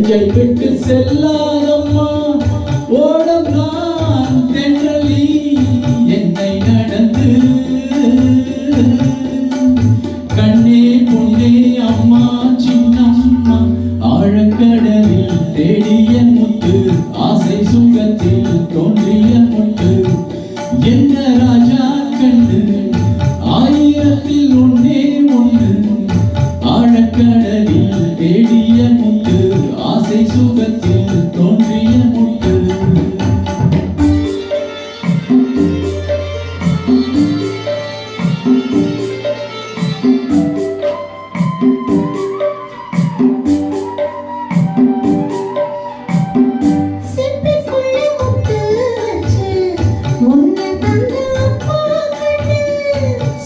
நெஞ்சை விட்டு செல்லாதம்மா ஓடம் நான் தென்றலி என்னை நடந்து கண்ணே பொன்னே அம்மா சின்னம்மா ஆழக்கடலில் தேடிய முத்து ஆசை சுகத்தில் தோன்றிய முத்து என்ன ராஜா கண்டு ஆயிரத்தில் ஒன்னே ஒன்று ஆழக்கடலில் தேடிய முத்து ஆசை சுகத்தில் தோன்றிய முத்து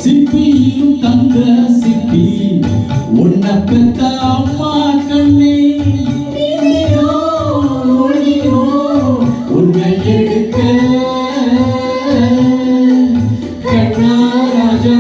சிப்பியும் தந்த சிப்பி உன்னை பெத்த அம்மா கண்ணே உன்னை எடுக்க கண்ணா ராஜா